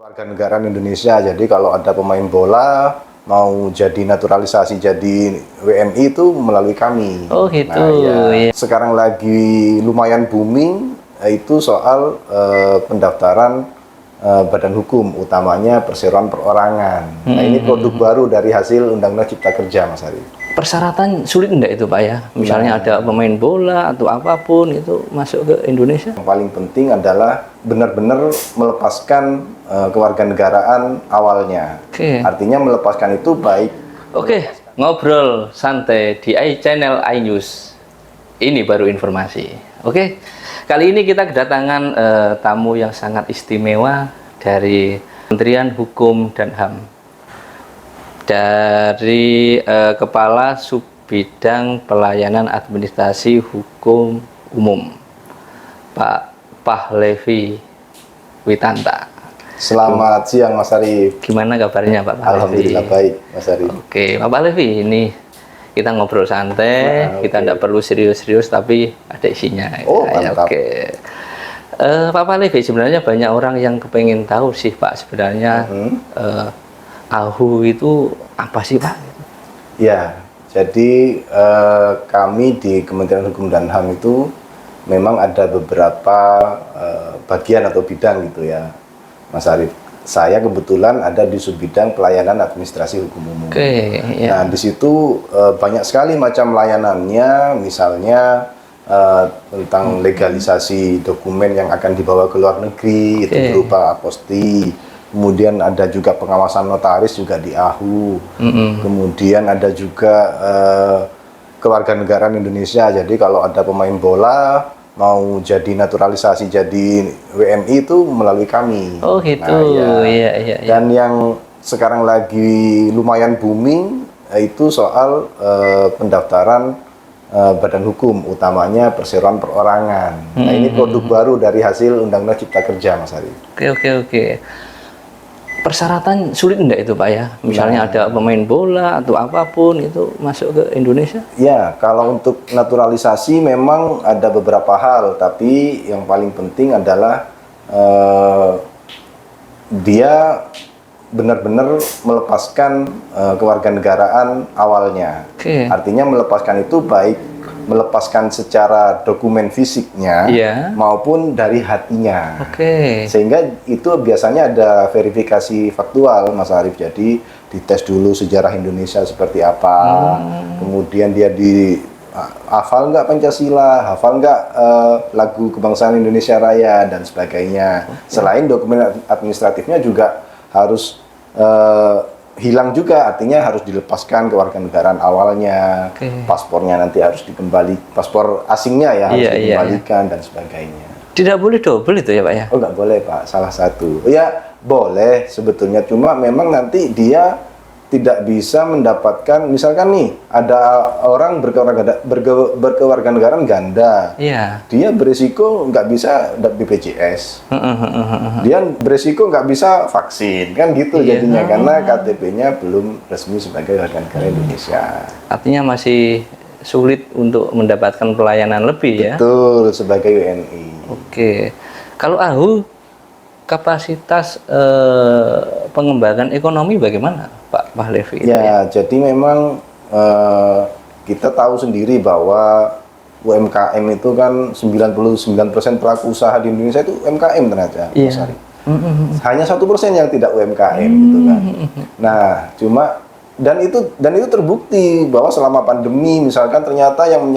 Warga negara Indonesia, jadi kalau ada pemain bola mau jadi naturalisasi jadi WNI itu melalui kami. Oh gitu. Nah, ya. Ya. Sekarang lagi lumayan booming itu soal pendaftaran badan hukum, utamanya perseroan perorangan. Nah ini produk baru dari hasil Undang-Undang Cipta Kerja, Mas Ari. Persyaratan sulit enggak itu Pak ya? Misalnya ada pemain bola atau apapun itu masuk ke Indonesia? Yang paling penting adalah benar-benar melepaskan kewarganegaraan awalnya. Artinya melepaskan itu baik. Ngobrol santai di iChannel iNews. Ini baru informasi. Kali ini kita kedatangan tamu yang sangat istimewa dari Kementerian Hukum dan HAM. Dari Kepala Subbidang Pelayanan Administrasi Hukum Umum, Pak Pahlevi Witanta. Selamat siang, Mas Arif. Gimana kabarnya Pak Pahlevi? Alhamdulillah baik, Mas Arif. Pak Pahlevi, ini kita ngobrol santai, kita tidak perlu serius-serius, tapi ada isinya. Oh, mantap. Pak Pahlevi, sebenarnya banyak orang yang kepengen tahu sih Pak, sebenarnya AHU itu apa sih Pak? Ya, jadi kami di Kementerian Hukum dan HAM itu memang ada beberapa bagian atau bidang gitu ya, Mas Arif. Saya kebetulan ada di Subbidang Pelayanan Administrasi Hukum Umum. Nah, di situ banyak sekali macam layanannya, misalnya tentang legalisasi dokumen yang akan dibawa ke luar negeri, itu berupa aposti. Kemudian ada juga pengawasan notaris juga di AHU. Kemudian ada juga kewarganegaraan Indonesia. Jadi kalau ada pemain bola mau jadi naturalisasi jadi WNI itu melalui kami. Oh gitu. Nah, ya. Iya. Dan yang sekarang lagi lumayan booming itu soal pendaftaran badan hukum, utamanya perseroan perorangan. Nah ini produk baru dari hasil Undang-Undang Cipta Kerja, Mas Ari. Oke. Persyaratan sulit enggak itu Pak ya? Misalnya ada pemain bola atau apapun itu masuk ke Indonesia? Ya, kalau untuk naturalisasi memang ada beberapa hal, tapi yang paling penting adalah dia benar-benar melepaskan kewarganegaraan awalnya. Artinya melepaskan itu baik melepaskan secara dokumen fisiknya maupun dari hatinya. Sehingga itu biasanya ada verifikasi faktual, Mas Arief. Jadi dites dulu sejarah Indonesia seperti apa, kemudian dia hafal nggak Pancasila, hafal nggak lagu kebangsaan Indonesia Raya dan sebagainya. Selain dokumen administratifnya juga harus hilang juga, artinya harus dilepaskan kewarganegaraan awalnya, paspornya nanti harus dikembali, paspor asingnya ya harus dikembalikan dan sebagainya. Tidak boleh double itu ya Pak ya? Oh nggak boleh Pak, salah satu. Ya boleh sebetulnya, cuma memang nanti dia tidak bisa mendapatkan, misalkan nih ada orang berkewarganegaraan ganda, dia berisiko nggak bisa BPJS, dia berisiko nggak bisa vaksin, kan gitu jadinya karena KTP-nya belum resmi sebagai warga negara Indonesia. Artinya masih sulit untuk mendapatkan pelayanan lebih ya? Betul, sebagai WNI. Kalau AHU kapasitas pengembangan ekonomi bagaimana Pak Pahlevi? Ya, jadi memang kita tahu sendiri bahwa UMKM itu kan 99% pelaku usaha di Indonesia itu UMKM ternyata, Mas Ari. Hanya 1% yang tidak UMKM gitu kan. Nah, cuma dan itu terbukti bahwa selama pandemi misalkan ternyata yang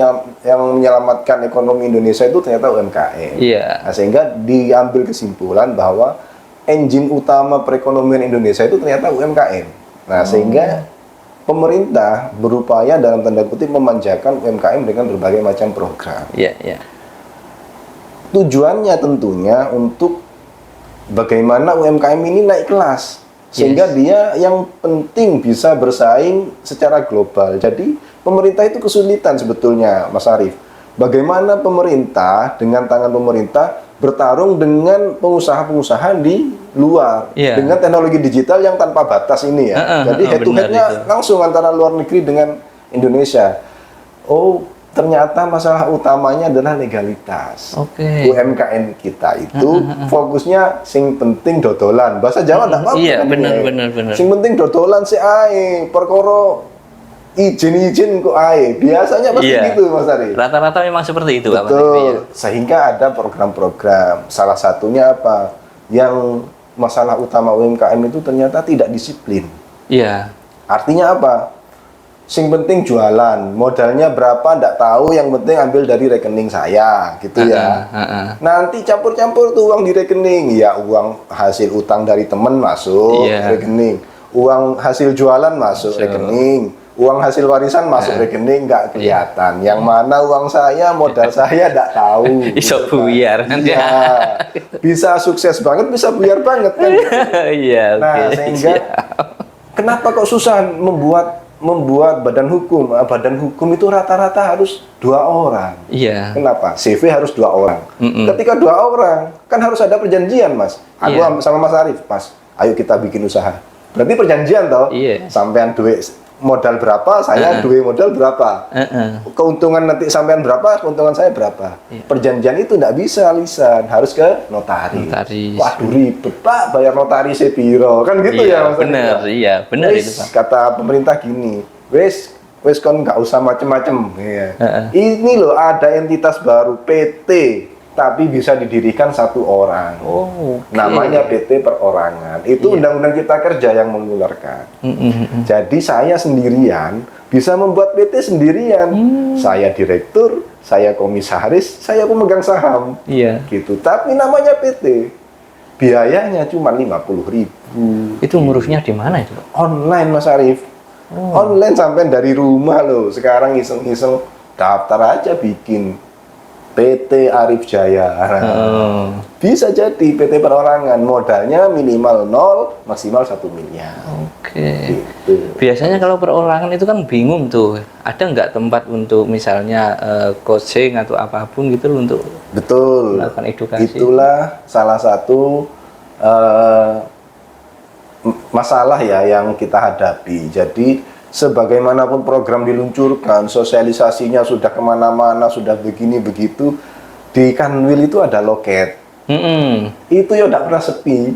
menyelamatkan ekonomi Indonesia itu ternyata UMKM. Nah, sehingga diambil kesimpulan bahwa engine utama perekonomian Indonesia itu ternyata UMKM. Nah, sehingga pemerintah berupaya dalam tanda kutip memanjakan UMKM dengan berbagai macam program. Tujuannya tentunya untuk bagaimana UMKM ini naik kelas. Sehingga dia yang penting bisa bersaing secara global. Jadi pemerintah itu kesulitan sebetulnya, Mas Arief. Bagaimana pemerintah dengan tangan pemerintah bertarung dengan pengusaha-pengusaha di luar dengan teknologi digital yang tanpa batas ini ya. Jadi head to head-nya langsung antara luar negeri dengan Indonesia. Oh, ternyata masalah utamanya adalah legalitas. Oke. UMKM kita itu fokusnya sing penting dodolan. Bahasa Jawa enggak apa-apa. Iya, kan, benar. Sing penting dodolan si ae, perkara izin kok ae. Biasanya pasti gitu, Mas Ari. Rata-rata memang seperti itu, Pak. Betul. Sehingga ada program-program. Salah satunya apa? Yang masalah utama UMKM itu ternyata tidak disiplin. Iya. Artinya apa? Sing penting jualan, modalnya berapa ndak tahu, yang penting ambil dari rekening saya, gitu ya. Nanti campur-campur tuh uang di rekening, ya uang hasil utang dari temen masuk rekening, uang hasil jualan masuk rekening, uang hasil warisan masuk rekening, nggak kelihatan. Yang mana uang saya, modal saya ndak tahu. Iso buyar. Iya. Bisa sukses banget, bisa buyar banget kan. Iya, nah, sehingga kenapa kok susah membuat badan hukum? Badan hukum itu rata-rata harus 2 orang. Iya. Kenapa? CV harus 2 orang. Ketika 2 orang, kan harus ada perjanjian, Mas. Aku sama Mas Arif, Mas, ayo kita bikin usaha. Berarti perjanjian toh? Iya. Sampean duit modal berapa, saya duit modal berapa. Keuntungan nanti sampean berapa, keuntungan saya berapa. Perjanjian itu tidak bisa lisan, harus ke notaris. Waduh ribet Pak, bayar notaris sepiro, kan gitu ya Mas. Bener, iya, bener itu Pak. Kata pemerintah gini, wes kon nggak usah macem-macem. Ini loh ada entitas baru PT, tapi bisa didirikan 1 orang. Namanya PT perorangan. Itu undang-undang kita kerja yang mengeluarkan. Jadi saya sendirian bisa membuat PT sendirian. Saya direktur, saya komisaris, saya pemegang saham. Gitu. Tapi namanya PT. Biayanya cuma 50.000. Itu ngurusnya di mana itu? Online, Mas Arif. Online sampai dari rumah loh. Sekarang iseng-iseng daftar aja bikin PT Arif Jaya. Bisa jadi PT perorangan, modalnya minimal 0, maksimal 1 miliar. Oke. Gitu. Biasanya kalau perorangan itu kan bingung tuh. Ada nggak tempat untuk misalnya coaching atau apapun gitu untuk melakukan edukasi? Itulah salah satu masalah ya yang kita hadapi. Jadi sebagaimanapun program diluncurkan, sosialisasinya sudah kemana-mana, sudah begini begitu, di Kanwil itu ada loket. Itu ya tidak pernah sepi.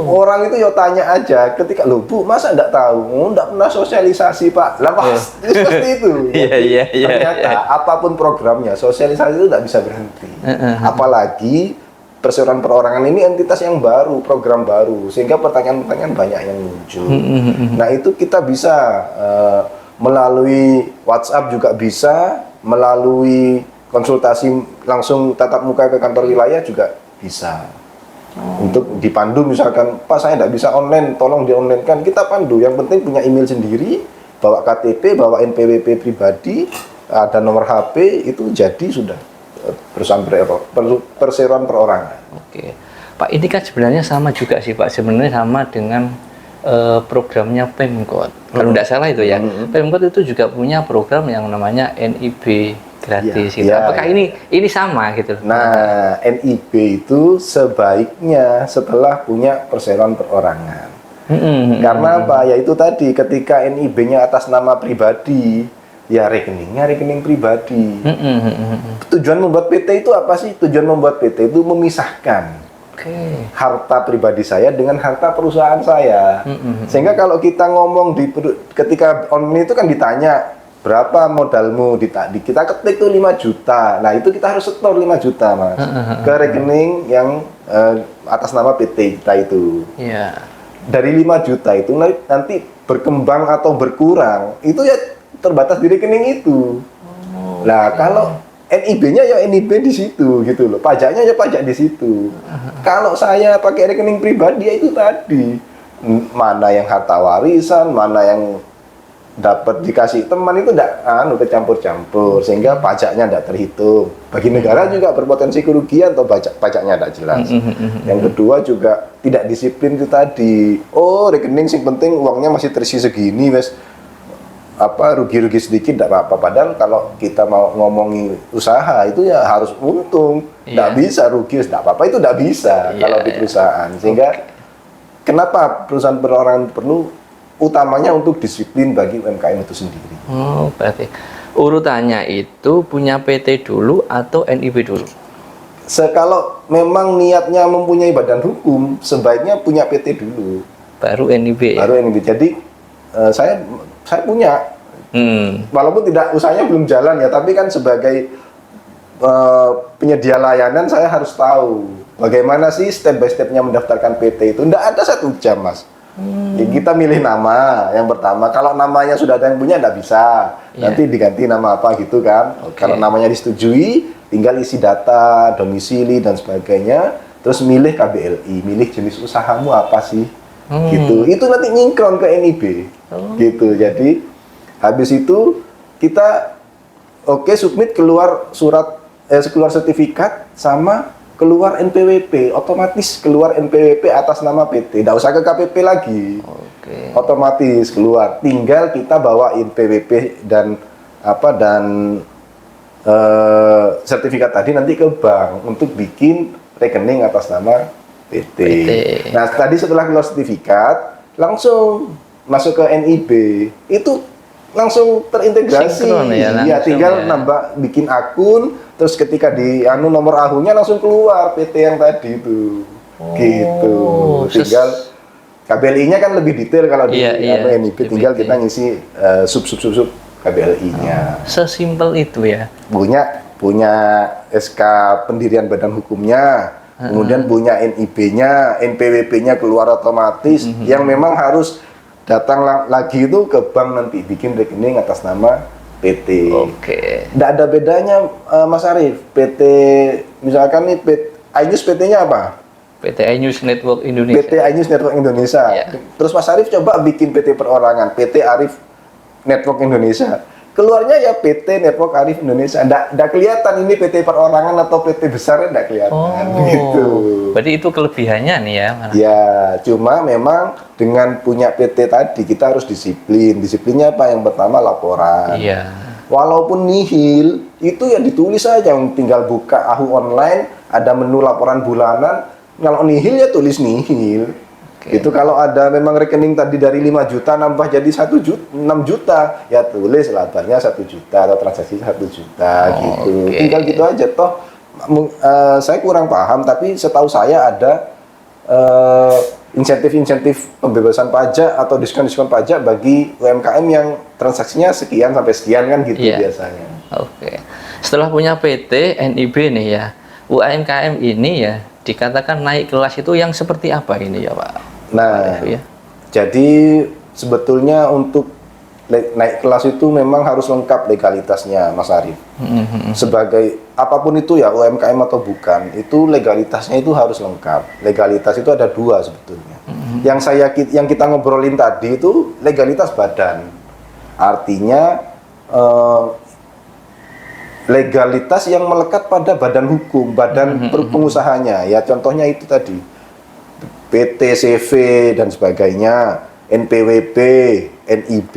Orang itu ya tanya aja, ketika lo Bu masa tidak tahu, tidak pernah sosialisasi Pak, lah pasti seperti itu. Ternyata apapun programnya, sosialisasi itu tidak bisa berhenti. Apalagi perseroan perorangan ini entitas yang baru, program baru, sehingga pertanyaan-pertanyaan banyak yang muncul. Nah itu kita bisa melalui WhatsApp juga bisa, melalui konsultasi langsung tatap muka ke kantor wilayah juga bisa. Untuk dipandu misalkan, Pak saya tidak bisa online, tolong di online kan, kita pandu. Yang penting punya email sendiri, bawa KTP, bawa NPWP pribadi, ada nomor HP, itu jadi sudah perseroan perorangan. Oke, Pak, ini kan sebenarnya sama juga sih Pak, sebenarnya sama dengan programnya Pemkot. Kalau tidak salah itu ya, Pemkot itu juga punya program yang namanya NIB gratis. Apakah ini sama gitu? Nah, NIB itu sebaiknya setelah punya perseroan perorangan. Karena apa? Ya itu tadi, ketika NIB-nya atas nama pribadi, ya rekeningnya rekening pribadi. Tujuan membuat PT itu apa sih? Tujuan membuat PT itu memisahkan harta pribadi saya dengan harta perusahaan saya. Sehingga kalau kita ngomong ketika online itu kan ditanya berapa modalmu, kita ketik tuh 5 juta. Nah itu kita harus setor 5 juta Mas ke rekening yang atas nama PT kita itu. Dari 5 juta itu nanti berkembang atau berkurang itu ya terbatas di rekening itu. Nah, kalau NIB-nya ya NIB di situ gitu loh. Pajaknya ya pajak di situ. Kalau saya pakai rekening pribadi ya itu tadi. Mana yang harta warisan, mana yang dapat dikasih teman itu enggak kecampur-campur sehingga pajaknya enggak terhitung. Bagi negara juga berpotensi kerugian atau pajaknya enggak jelas. Yang kedua juga tidak disiplin itu tadi. Oh, rekening sing penting uangnya masih terisi segini, Mas. Rugi-rugi sedikit tidak apa-apa. Padahal kalau kita mau ngomongi usaha itu ya harus untung, tidak bisa rugi, tidak apa-apa itu tidak bisa kalau di perusahaan. Sehingga kenapa perusahaan perorangan perlu utamanya untuk disiplin bagi UMKM itu sendiri. Berarti Urutannya itu punya PT dulu atau NIB dulu? Kalau memang niatnya mempunyai badan hukum, sebaiknya punya PT dulu. Baru NIB. Baru NIB. Jadi saya punya, walaupun tidak usahanya belum jalan ya, tapi kan sebagai penyedia layanan saya harus tahu bagaimana sih step by stepnya mendaftarkan PT itu. Tidak ada 1 jam, Mas. Ya, kita milih nama yang pertama. Kalau namanya sudah ada yang punya, tidak bisa. Nanti diganti nama apa gitu kan. Kalau namanya disetujui, tinggal isi data, domisili dan sebagainya. Terus milih KBLI, milih jenis usahamu apa sih, gitu. Itu nanti nyingkron ke NIB, gitu. Jadi habis itu kita submit, keluar surat, keluar sertifikat sama keluar NPWP, otomatis keluar NPWP atas nama PT, tidak usah ke KPP lagi, otomatis keluar. Tinggal kita bawain PWP dan sertifikat tadi nanti ke bank untuk bikin rekening atas nama PT. Nah, tadi setelah keluar sertifikat, langsung masuk ke NIB, itu langsung terintegrasi. Ya, tinggal nambah, bikin akun. Terus ketika di nomor AHU-nya langsung keluar PT yang tadi itu, gitu. Tinggal KBLI-nya kan lebih detail kalau di NIB, tinggal kita ngisi sub KBLI-nya. Sesimpel itu ya. Punya SK pendirian badan hukumnya, kemudian punya NIB-nya, NPWP-nya keluar otomatis. Yang memang harus datang lagi itu ke bank nanti bikin rekening atas nama PT. Nggak ada bedanya, Mas Arief. PT, misalkan nih, iNews PT-nya apa? PT iNews Network Indonesia. PT iNews Network Indonesia. Terus Mas Arief coba bikin PT perorangan, PT Arif Network Indonesia. Keluarnya ya PT Network Arif Indonesia. Nggak kelihatan ini PT perorangan atau PT besarnya, nggak kelihatan. Gitu. Berarti itu kelebihannya nih ya? Ya, cuma memang dengan punya PT tadi kita harus disiplin. Disiplinnya apa? Yang pertama laporan. Walaupun nihil, itu ya ditulis aja. Tinggal buka AHU online, ada menu laporan bulanan. Kalau nihil ya tulis nihil. Itu kalau ada memang rekening tadi dari 5 juta nambah jadi 6 juta, ya tulis latarnya 1 juta atau transaksi 1 juta gitu. Tinggal gitu aja toh. Saya kurang paham, tapi setahu saya ada insentif-insentif pembebasan pajak atau diskon-diskon pajak bagi UMKM yang transaksinya sekian sampai sekian kan gitu biasanya. Setelah punya PT, NIB nih ya, UMKM ini ya dikatakan naik kelas itu yang seperti apa ini ya Pak? Nah, jadi sebetulnya untuk naik kelas itu memang harus lengkap legalitasnya, Mas Arief. Sebagai apapun itu ya, UMKM atau bukan, itu legalitasnya itu harus lengkap. Legalitas itu ada 2 sebetulnya. Yang kita ngobrolin tadi itu legalitas badan. Artinya legalitas yang melekat pada badan hukum, badan pengusahanya. Ya contohnya itu tadi. PT, CV dan sebagainya, NPWP, NIB,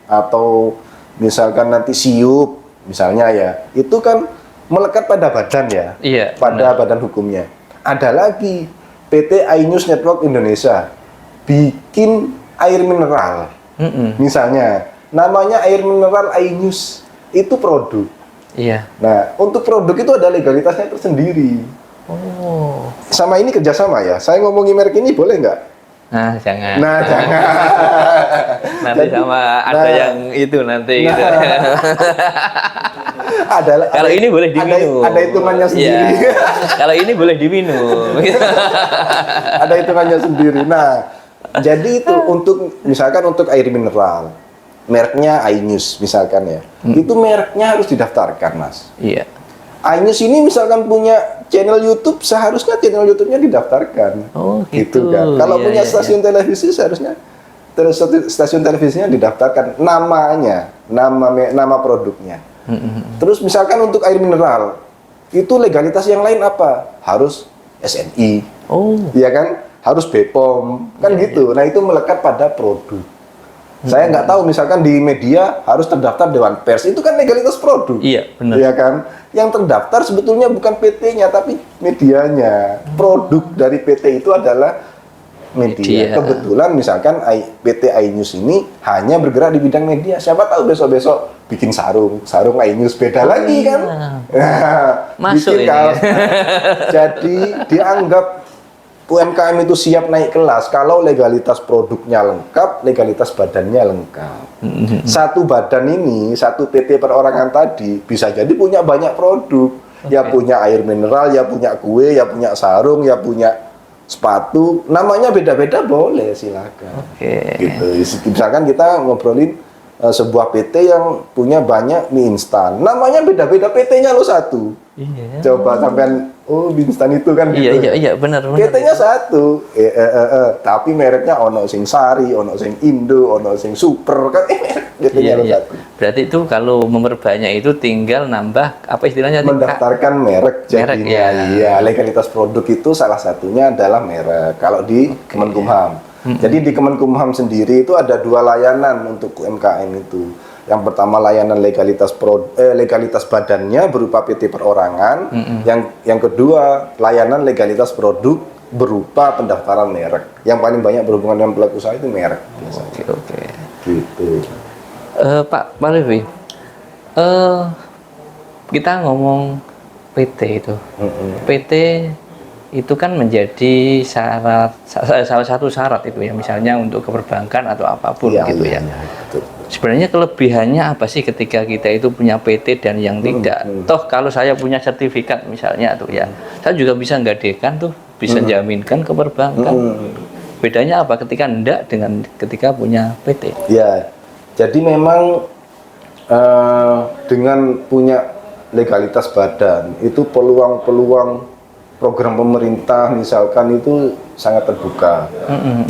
atau misalkan nanti SIUP, misalnya ya, itu kan melekat pada badan ya, pada badan hukumnya. Ada lagi PT iNews Network Indonesia, bikin air mineral, misalnya, namanya air mineral iNews, itu produk. Nah, untuk produk itu ada legalitasnya tersendiri. Sama ini kerjasama ya. Saya ngomongin merek ini boleh nggak? Nah, jangan. Nanti Jadi, sama ada yang itu nanti gitu. Kalau ini boleh diminum. Ada hitungannya sendiri. Kalau ini boleh diminum. Ada hitungannya sendiri. Nah, jadi itu misalkan untuk air mineral, mereknya iNews misalkan ya. Itu mereknya harus didaftarkan, Mas. iNews ini misalkan punya channel YouTube, seharusnya channel YouTube-nya didaftarkan. Gitu kan. Kalau punya stasiun televisi, seharusnya stasiun televisinya didaftarkan namanya, nama produknya. Terus misalkan untuk air mineral, itu legalitas yang lain apa? Harus SNI. Iya kan? Harus BPOM. Kan gitu. Nah, itu melekat pada produk. Saya nggak tahu, misalkan di media harus terdaftar Dewan Pers, itu kan legalitas produk. Benar. Iya kan? Yang terdaftar sebetulnya bukan PT-nya, tapi medianya. Produk dari PT itu adalah media. Kebetulan misalkan PT iNews ini hanya bergerak di bidang media. Siapa tahu besok-besok bikin sarung iNews beda lagi kan? Masuk bikin ini. Jadi dianggap UMKM itu siap naik kelas kalau legalitas produknya lengkap, legalitas badannya lengkap. Satu badan ini, satu PT perorangan tadi bisa jadi punya banyak produk. Ya punya air mineral, ya punya kue, ya punya sarung, ya punya sepatu. Namanya beda-beda boleh, silakan. Gitu. Misalkan kita ngobrolin sebuah PT yang punya banyak mie instan. Namanya beda-beda, PT-nya lo satu. Iya. Coba sampean, oh mie instan itu kan gitu. Iya, benar. PT-nya satu, tapi mereknya ono sing Sari, ono sing Indo, ono sing Super kan, PT-nya lo satu. Berarti itu kalau memperbanyak itu tinggal nambah apa istilahnya? Mendaftarkan merek jadinya. Iya, legalitas produk itu salah satunya adalah merek. Kalau di Kemenkumham. Jadi di Kemenkumham sendiri itu ada 2 layanan untuk UMKM itu. Yang pertama layanan legalitas badannya berupa PT perorangan. Yang kedua layanan legalitas produk berupa pendaftaran merek. Yang paling banyak berhubungan dengan pelaku usaha itu merek. Oke. Gitu. Pak Levi, kita ngomong PT itu. PT itu kan menjadi salah satu syarat itu ya, misalnya untuk keperbankan atau apapun gitu ya. Betul. Sebenarnya kelebihannya apa sih ketika kita itu punya PT dan yang tidak? Toh kalau saya punya sertifikat misalnya tuh ya, saya juga bisa nggadekan tuh, bisa jaminkan keperbankan. Bedanya apa ketika enggak dengan ketika punya PT? Ya, jadi memang dengan punya legalitas badan itu peluang-peluang program pemerintah misalkan itu sangat terbuka.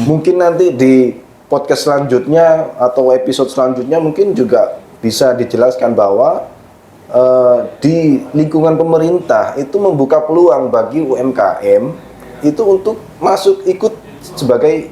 Mungkin nanti di podcast selanjutnya atau episode selanjutnya mungkin juga bisa dijelaskan bahwa di lingkungan pemerintah itu membuka peluang bagi UMKM itu untuk masuk ikut sebagai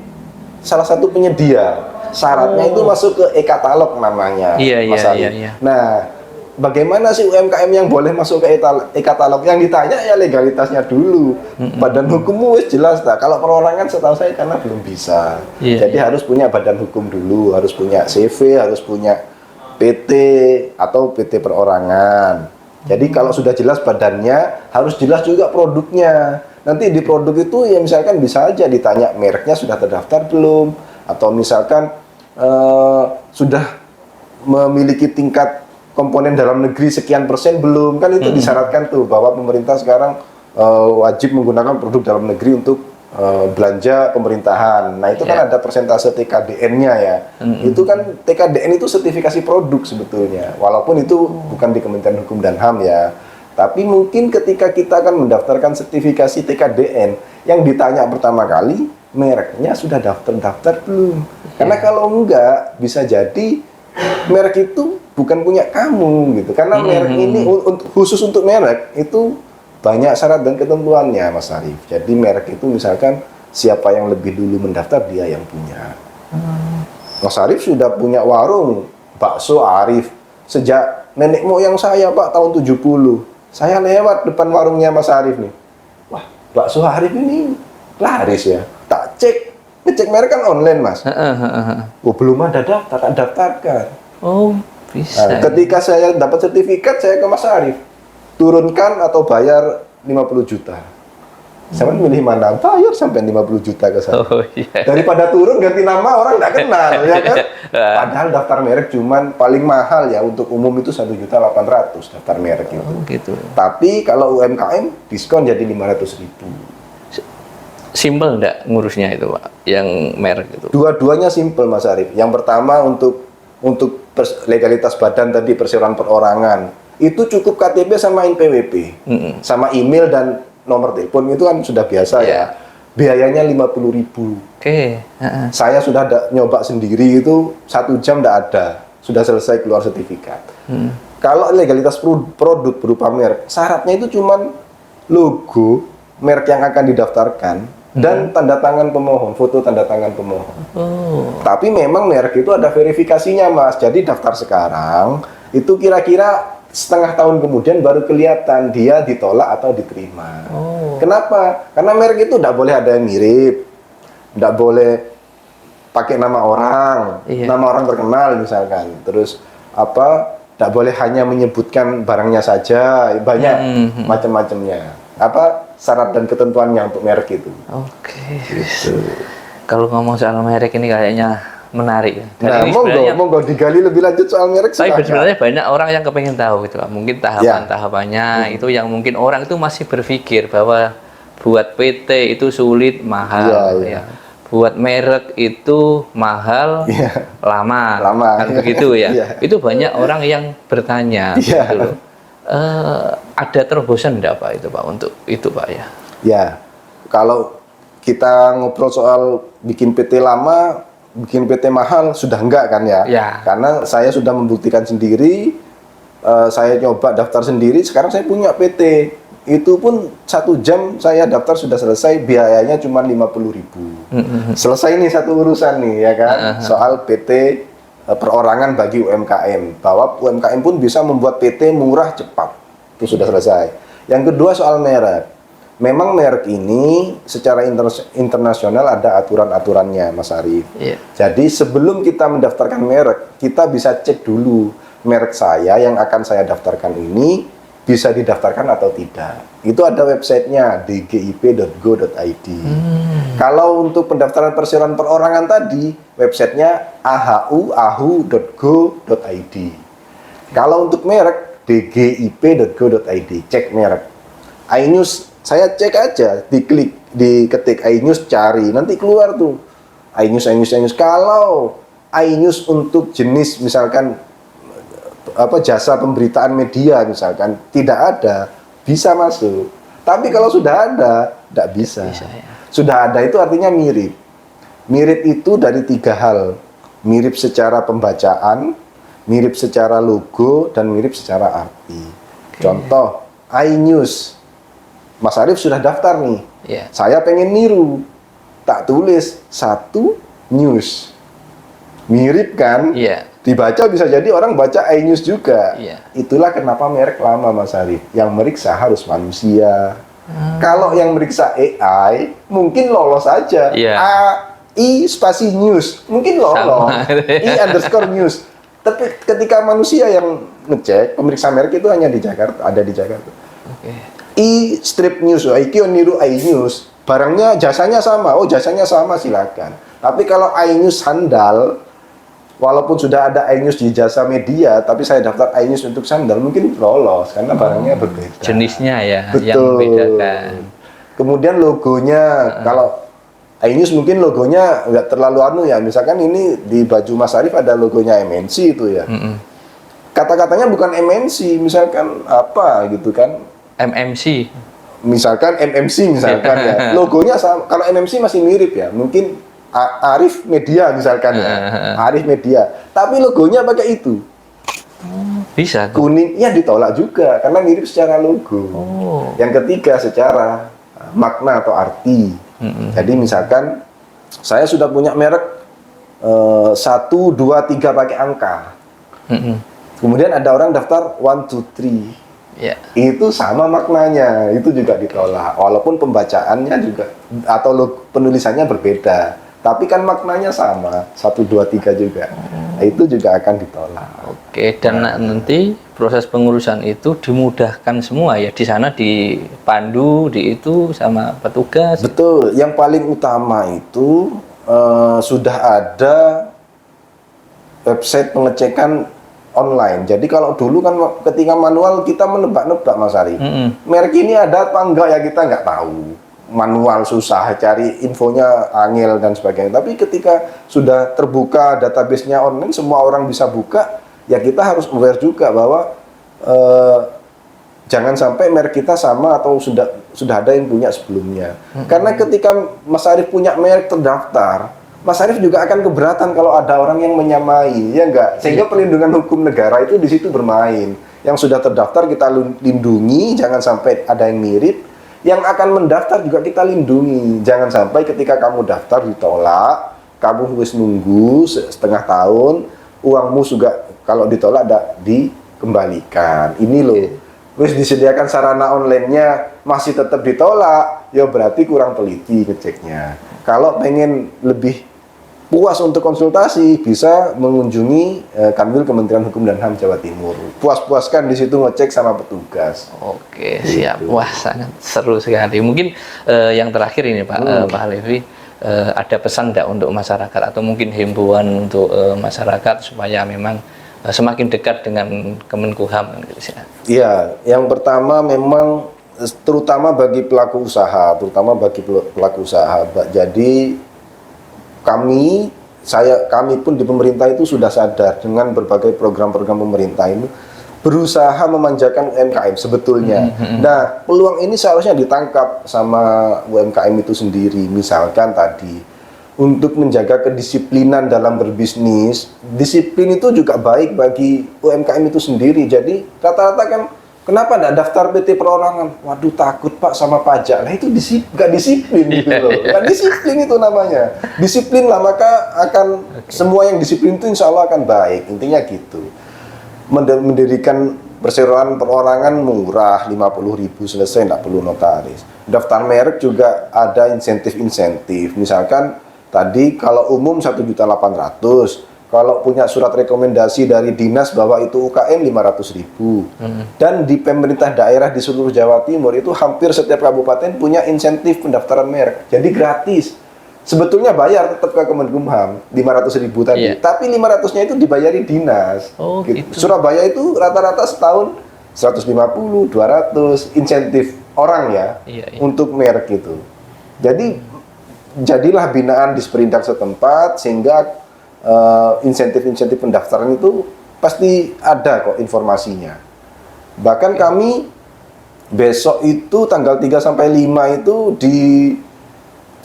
salah satu penyedia. Syaratnya itu masuk ke e-katalog namanya. Mas Ari. Nah, bagaimana sih UMKM yang boleh masuk ke e-katalog? Yang ditanya ya legalitasnya dulu. Badan hukummu wis jelas tak. Kalau perorangan setahu saya karena belum bisa. Jadi harus punya badan hukum dulu, harus punya CV, harus punya PT atau PT perorangan. Jadi kalau sudah jelas badannya, harus jelas juga produknya. Nanti di produk itu ya misalkan bisa aja ditanya mereknya sudah terdaftar belum, atau misalkan sudah memiliki tingkat komponen dalam negeri sekian persen belum, kan itu disyaratkan tuh bahwa pemerintah sekarang wajib menggunakan produk dalam negeri untuk belanja pemerintahan. Nah itu kan ada persentase TKDN-nya ya. Itu kan TKDN itu sertifikasi produk sebetulnya, walaupun itu bukan di Kementerian Hukum dan HAM ya. Tapi mungkin ketika kita akan mendaftarkan sertifikasi TKDN, yang ditanya pertama kali mereknya sudah daftar belum? Karena kalau enggak bisa jadi merek itu bukan punya kamu gitu. Karena merek ini khusus untuk merek itu banyak syarat dan ketentuannya, Mas Arif. Jadi merek itu misalkan siapa yang lebih dulu mendaftar dia yang punya. Mas Arif sudah punya warung bakso Arif sejak nenek moyang saya Pak tahun 70. Saya lewat depan warungnya Mas Arif nih. Wah, bakso Arif ini laris ya. Tak ngecek merek kan online Mas. Oh, belum ada daftar, tak daftarkan. Oh, bisa. Nah, ketika saya dapat sertifikat, saya ke Mas Arif. Turunkan atau bayar 50 juta. Saya milih mana? Bayar sampai 50 juta ke saya. Oh, iya. Daripada turun ganti nama orang nggak kenal, ya kan? Padahal daftar merek cuman paling mahal ya untuk umum itu 1.800.000 daftar merek itu. Oh, gitu. Tapi kalau UMKM diskon jadi 500.000. Simpel enggak ngurusnya itu Pak? Yang merek itu? Dua-duanya simpel Mas Arif. Yang pertama untuk legalitas badan tadi perseroan perorangan itu cukup KTP sama NPWP, sama email dan nomor telepon itu kan sudah biasa ya. Biayanya 50.000. Oke. Saya sudah nyoba sendiri itu 1 jam tidak ada, sudah selesai keluar sertifikat. Kalau legalitas produk berupa merek, syaratnya itu cuman logo merek yang akan didaftarkan dan tanda tangan pemohon, foto tanda tangan pemohon. Tapi memang merek itu ada verifikasinya Mas. Jadi daftar sekarang itu kira-kira setengah tahun kemudian baru kelihatan dia ditolak atau diterima. Kenapa? Karena merek itu tidak boleh ada yang mirip, nggak boleh pakai nama orang, Iya. nama orang terkenal misalkan. Terus apa? Nggak boleh hanya menyebutkan barangnya saja, banyak macam-macamnya. Apa syarat dan ketentuannya untuk merek itu? Oke. Gitu. Kalau ngomong soal merek ini kayaknya menarik ya. Dan Nah, ini monggo, sebenarnya- monggo digali lebih lanjut soal merek. Tapi silakan. sebenarnya banyak orang yang kepengen tahu gitu Pak. Mungkin tahapan-tahapannya itu yang mungkin orang itu masih berpikir bahwa buat PT itu sulit, mahal Iya. ya. Buat merek itu mahal, Iya. lama, Lama. kan begitu ya. Iya. Itu banyak orang yang bertanya Iya. gitu loh. Ada terobosan enggak Pak itu Pak untuk itu Pak ya? Ya, kalau kita ngobrol soal bikin PT lama, bikin PT mahal, sudah enggak kan ya? Ya. Karena saya sudah membuktikan sendiri, saya nyoba daftar sendiri, sekarang saya punya PT. Itu pun 1 jam saya daftar sudah selesai, biayanya cuma 50.000. Selesai nih satu urusan nih ya kan, soal PT perorangan bagi UMKM. Bahwa UMKM pun bisa membuat PT murah cepat, itu sudah selesai. Yang kedua soal merek. Memang merek ini secara internasional ada aturan-aturannya, Mas Arief. Iya. Jadi sebelum kita mendaftarkan merek, kita bisa cek dulu merek saya yang akan saya daftarkan ini bisa didaftarkan atau tidak. Itu ada websitenya dgip.go.id. Kalau untuk pendaftaran perseroan perorangan tadi, websitenya ahu.go.id. Kalau untuk merek, dgip.go.id, cek merek. iNews, saya cek aja, diketik iNews, cari, nanti keluar tuh iNews. Kalau iNews untuk jenis misalkan apa jasa pemberitaan media misalkan tidak ada, bisa masuk. Tapi kalau sudah ada, tidak bisa. Bisa, ya. Sudah ada itu artinya mirip. Mirip itu dari 3 hal. Mirip secara pembacaan, mirip secara logo, dan mirip secara arti. Contoh, iNews. Mas Arief sudah daftar nih. Iya. Saya pengen niru. Tak tulis 1 news. Mirip kan? Iya. Dibaca bisa jadi orang baca iNews juga. Iya. Itulah kenapa merek lama, Mas Arief. Yang meriksa harus manusia. Kalau yang meriksa AI, mungkin lolos aja. Iya. AI spasi news, mungkin lolos. Sama. I_news. Tapi ketika manusia yang ngecek, pemeriksa merek itu hanya di Jakarta, ada di Jakarta. Oke. I-strip news, IQ niru iNews. Barangnya, jasanya sama. Oh, jasanya sama, silakan. Tapi kalau iNews handal, walaupun sudah ada iNews di jasa media, tapi saya daftar iNews untuk sandal, mungkin lolos karena barangnya berbeda. Jenisnya ya Betul. yang membedakan. Kemudian logonya, kalau iNews mungkin logonya nggak terlalu anu ya. Misalkan ini di baju Mas Arief ada logonya MNC itu ya. Kata-katanya bukan MNC, misalkan apa gitu kan. MMC. Misalkan MMC misalkan ya. Logonya sama. Kalau MMC masih mirip ya. Mungkin Arif Media misalkan ya. Arif Media. Tapi logonya pakai itu. Bisa tuh. Kuning, ya ditolak juga karena mirip secara logo. Oh. Yang ketiga secara makna atau arti. Jadi misalkan saya sudah punya merek 1, 2, 3 pakai angka. Kemudian ada orang daftar 1, 2, 3. Ya. Itu sama maknanya, itu juga ditolak. Walaupun pembacaannya juga atau penulisannya berbeda, tapi kan maknanya sama, 1, 2, 3 juga. Nah, itu juga akan ditolak. Oke, dan nanti proses pengurusan itu dimudahkan semua ya di sana, dipandu di itu sama petugas. Betul, yang paling utama itu sudah ada website pengecekan online. Jadi kalau dulu kan ketika manual kita menebak-nebak, Mas Ari. Merek ini ada apa enggak ya kita nggak tahu. Manual susah, cari infonya angel dan sebagainya. Tapi ketika sudah terbuka database-nya online, semua orang bisa buka, ya kita harus aware juga bahwa jangan sampai merek kita sama atau sudah ada yang punya sebelumnya. Karena ketika Mas Arief punya merek terdaftar, Mas Arief juga akan keberatan kalau ada orang yang menyamai, ya enggak? Sehingga pelindungan hukum negara itu di situ bermain. Yang sudah terdaftar kita lindungi, jangan sampai ada yang mirip. Yang akan mendaftar juga kita lindungi. Jangan sampai ketika kamu daftar ditolak, kamu harus nunggu setengah tahun, uangmu juga kalau ditolak dikembalikan. Ini loh wis disediakan sarana online-nya masih tetap ditolak, ya berarti kurang teliti ngeceknya. Kalau pengen lebih puas untuk konsultasi, bisa mengunjungi Kanwil Kementerian Hukum dan HAM Jawa Timur. Puas-puaskan di situ ngecek sama petugas. Oke, siap. Wah, sangat seru sekali. Mungkin yang terakhir ini Pak, Pak Halevi, ada pesan enggak untuk masyarakat atau mungkin himbauan untuk masyarakat supaya memang semakin dekat dengan Kemenkumham gitu sih. Iya, yang pertama memang terutama bagi pelaku usaha, Jadi kami pun di pemerintah itu sudah sadar dengan berbagai program-program pemerintah ini berusaha memanjakan UMKM sebetulnya. Nah, peluang ini seharusnya ditangkap sama UMKM itu sendiri. Misalkan tadi untuk menjaga kedisiplinan dalam berbisnis, disiplin itu juga baik bagi UMKM itu sendiri. Jadi rata-rata kan kenapa nggak daftar PT perorangan? Waduh, takut Pak sama pajak. Nah itu nggak disiplin gitu loh. Nggak disiplin itu namanya. Disiplin lah, maka akan semua yang disiplin itu insya Allah akan baik. Intinya gitu. Mendirikan perseroan perorangan murah, 50.000 selesai, nggak perlu notaris. Daftar merek juga ada insentif-insentif. Misalkan tadi kalau umum 1.800.000. Kalau punya surat rekomendasi dari dinas bahwa itu UKM 500.000. Dan di pemerintah daerah di seluruh Jawa Timur itu hampir setiap kabupaten punya insentif pendaftaran merek. Jadi gratis. Sebetulnya bayar tetap ke Kemenkumham 500.000 tadi. Tapi 500-nya itu dibayari dinas. Oh, gitu. Surabaya itu rata-rata setahun 150, 200 insentif orang ya untuk merek itu. Jadi jadilah binaan di Sperindak setempat sehingga insentif-insentif pendaftaran itu pasti ada kok informasinya. Bahkan kami besok itu tanggal 3 sampai 5 itu di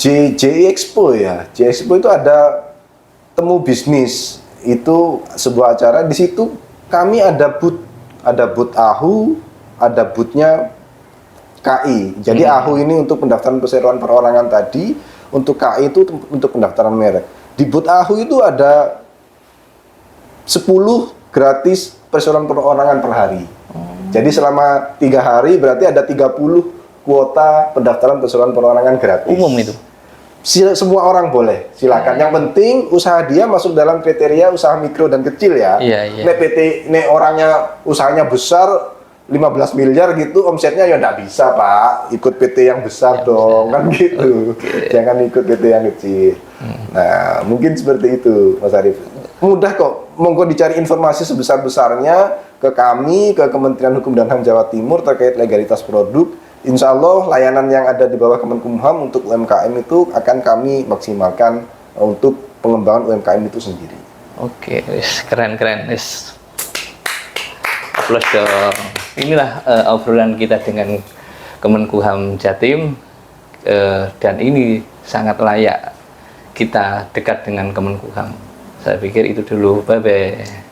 J Expo ya. J Expo itu ada temu bisnis. Itu sebuah acara, di situ kami ada booth AHU, ada boothnya KI. Jadi AHU ini untuk pendaftaran perseroan perorangan tadi, untuk KI itu untuk pendaftaran merek. Di booth AHU itu ada 10 gratis perseroan perorangan per hari. Jadi selama 3 hari berarti ada 30 kuota pendaftaran perseroan perorangan gratis. Umum itu? Semua orang boleh, silakan. Yang penting usaha dia masuk dalam kriteria usaha mikro dan kecil ya. Nek PT, nek orangnya usahanya besar 15 miliar gitu omsetnya ya nggak bisa Pak, ikut PT yang besar dong kan gitu. Jangan ikut PT yang kecil. Nah mungkin seperti itu Mas Arief. Mudah kok, monggo dicari informasi sebesar-besarnya ke kami, ke Kementerian Hukum dan HAM Jawa Timur terkait legalitas produk. Insya Allah layanan yang ada di bawah Kemenkumham untuk UMKM itu akan kami maksimalkan untuk pengembangan UMKM itu sendiri. Oke, keren. Plus dong. Inilah obrolan kita dengan Kemenkumham Jatim, dan ini sangat layak kita dekat dengan Kemenkumham. Saya pikir itu dulu. Bye-bye.